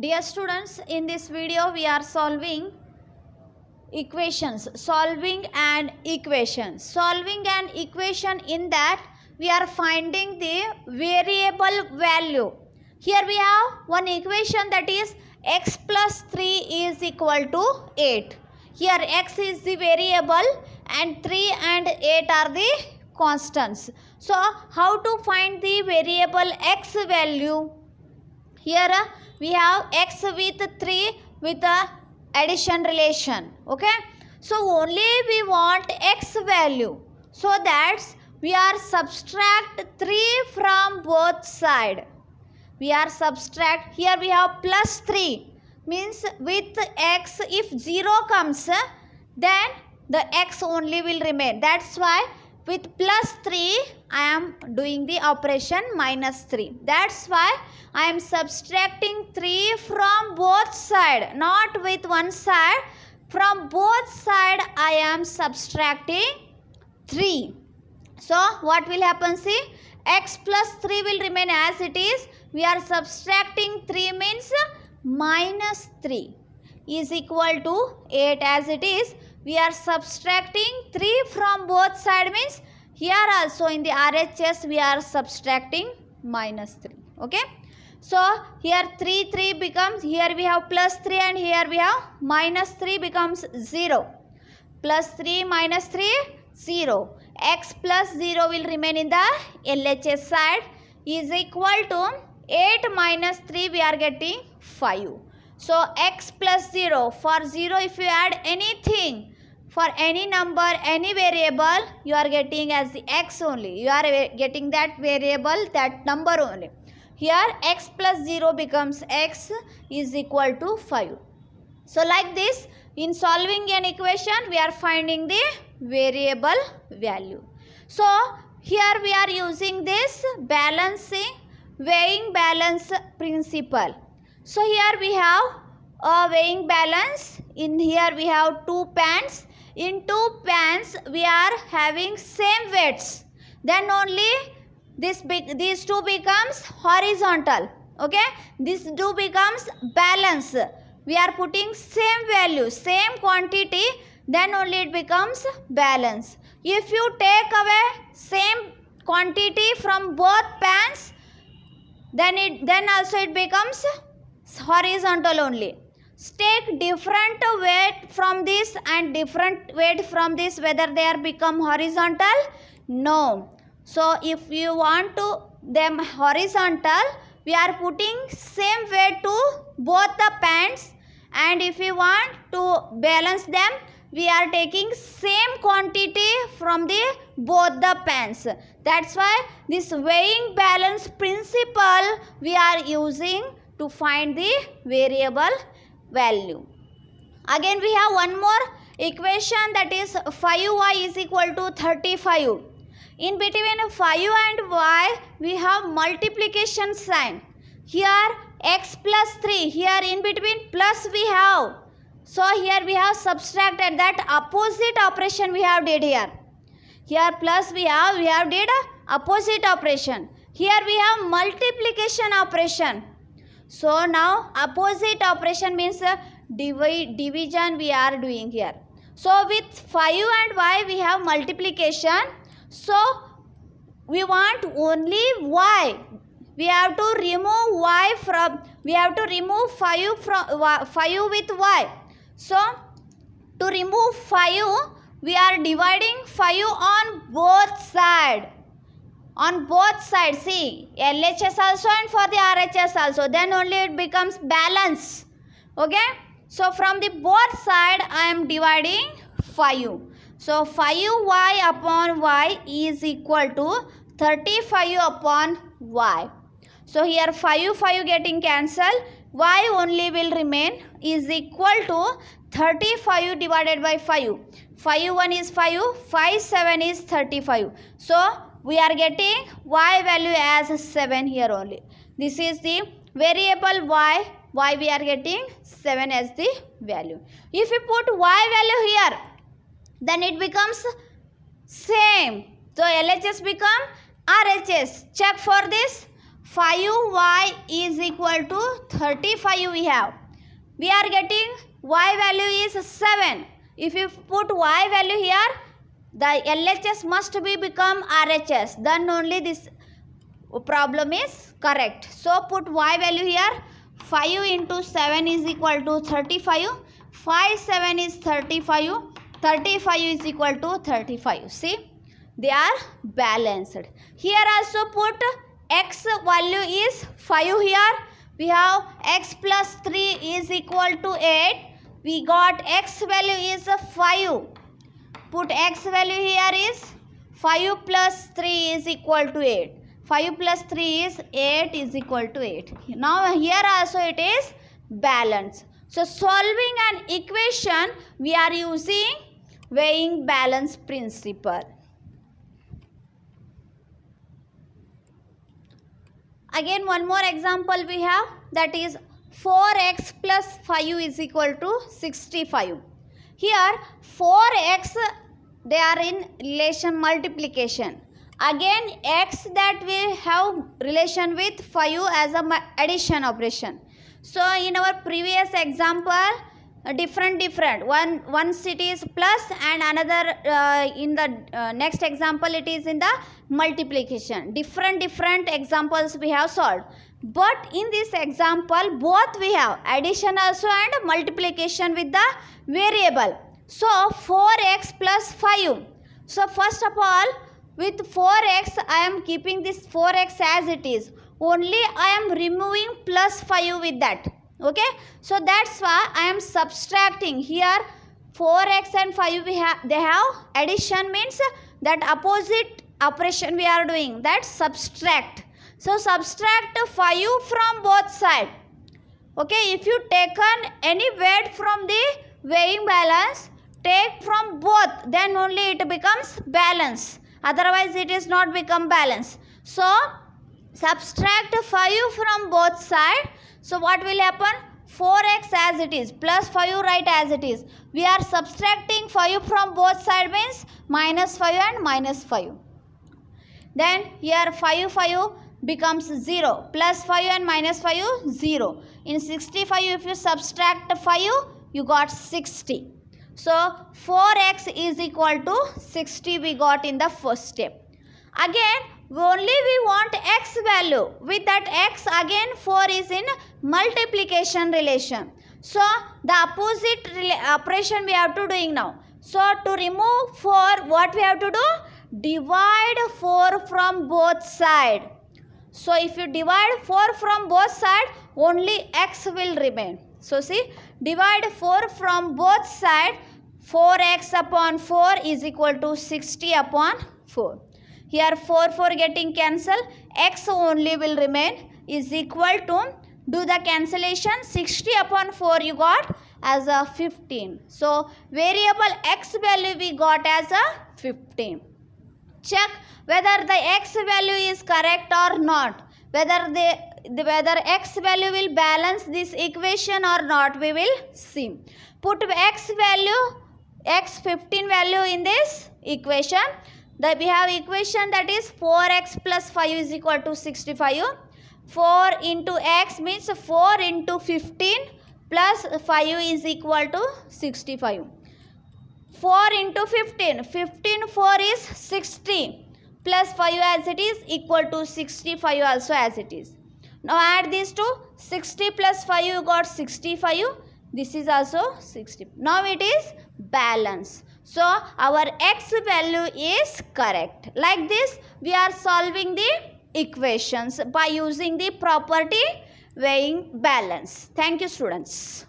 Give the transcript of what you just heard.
Dear students, in this video we are solving equations, solving an equation. Solving an equation, in that we are finding the variable value. Here we have one equation, that is x plus 3 is equal to 8. Here x is the variable and 3 and 8 are the constants. So how to find the variable x value? Here we have x with 3 with a addition relation. Okay, so only we want x value, so that we are subtract 3 from both side. We are subtract, here we have plus 3, means with x, if 0 comes, then the x only will remain. That's why with plus 3 I am doing the operation minus 3. That's why I am subtracting 3 from both side, not with one side. From both side I am subtracting 3. So what will happen? See, x plus 3 will remain as it is. We are subtracting 3 means minus 3 is equal to 8 as it is. We are subtracting 3 from both side, means here also in the RHS we are subtracting minus 3. Okay, so here 3 becomes, here we have plus 3 and here we have minus 3 becomes 0. Plus 3 minus 3 0. X plus 0 will remain in the LHS side, is equal to 8 minus 3 we are getting 5. So x plus 0, for 0 if you add anything, for any number, any variable, you are getting as the x only. You are getting that variable, that number only. Here x plus 0 becomes x is equal to 5. So like this, in solving an equation, we are finding the variable value. So here we are using this balancing, weighing balance principle. So here we have a weighing balance. In here we have 2 pans. In 2 pans we are having same weights. Then only these two becomes horizontal. Okay, this 2 becomes balance. We are putting same value, same quantity, then only it becomes balance. If you take away same quantity from both pans, then also it becomes horizontal only. Take different weight from this and different weight from this, whether they are become horizontal? No. So if you want to them horizontal, we are putting same weight to both the pans, and if you want to balance them, we are taking same quantity from the both the pans. That's why this weighing balance principle we are using to find the variable value. Again we have one more equation, that is 5y is equal to 35. In between 5 and y we have multiplication sign. Here x plus 3, here in between plus we have. So here we have subtracted, that opposite operation we have did here. Here plus we have did opposite operation. Here we have multiplication operation. So now opposite operation means division we are doing here. So with 5 and y we have multiplication. So we want only y. We have to remove y from, we have to remove 5 from 5 with y. So to remove 5, we are dividing 5 on both sides. On both sides, see, LHS also and for the RHS also, then only it becomes balance. Okay, so from the both side I am dividing 5. So 5y upon y is equal to 35 upon y. So here 5 getting cancelled, y only will remain, is equal to 35 divided by 5. 5 1 is 5, 5 7 is 35. So we are getting y value as 7 here only. This is the variable y we are getting 7 as the value. If we put y value here, then it becomes same. So LHS become RHS. Check for this. 5y is equal to 35 we have. We are getting y value is 7. If you put y value here, the LHS must be become RHS. Then only this problem is correct. So put y value here. 5 into 7 is equal to 35. 5 7 is 35. 35 is equal to 35. See, they are balanced. Here also put x value is 5 here. We have x plus 3 is equal to 8. We got x value is 5. Put x value here is 5 plus 3 is equal to 8. 5 plus 3 is 8 is equal to 8. Now here also it is balanced. So solving an equation we are using weighing balance principle. Again one more example we have, that is 4x plus 5 is equal to 65. Here 4x they are in relation multiplication. Again x that we have relation with 5 as a addition operation. So in our previous example different once it is plus and another in the next example it is in the multiplication. Different examples we have solved, but in this example both we have addition also and multiplication with the variable. So 4x plus 5. So first of all with 4x I am keeping this 4x as it is, only I am removing plus 5 with that. Okay, so that's why I am subtracting here. 4x and 5 they have addition, means that opposite operation we are doing, that subtract. So subtract 5 from both sides. Okay, if you taken any weight from the weighing balance, take from both, then only it becomes balance. Otherwise it is not become balance. So subtract 5 from both sides. So what will happen? 4x as it is plus 5 right as it is. We are subtracting 5 from both sides, means minus 5 and minus 5. Then here 5 becomes 0. Plus 5 and minus 5 0. In 65 if you subtract 5 you got 60. So 4x is equal to 60 we got in the first step. Again only we want x value. With that x again 4 is in multiplication relation. So the opposite operation we have to doing now. So to remove 4 what we have to do? Divide 4 from both sides. So if you divide 4 from both sides, only x will remain. So see, divide 4 from both sides. 4x upon 4 is equal to 60 upon 4. Here 4 getting cancelled, x only will remain, is equal to, do the cancellation, 60 upon 4 you got as a 15. So variable x value we got as a 15. Check whether the x value is correct or not. Whether x value will balance this equation or not, we will see. Put x value, x15 value in this equation. That we have equation, that is 4x plus 5 is equal to 65. 4 into x means 4 into 15 plus 5 is equal to 65. 4 into 15. 15 4 is 60 plus 5 as it is equal to 65 also as it is. Now add these two. 60 plus 5 you got 65. This is also 60. Now it is balance. So our x value is correct. Like this we are solving the equations by using the property weighing balance. Thank you students.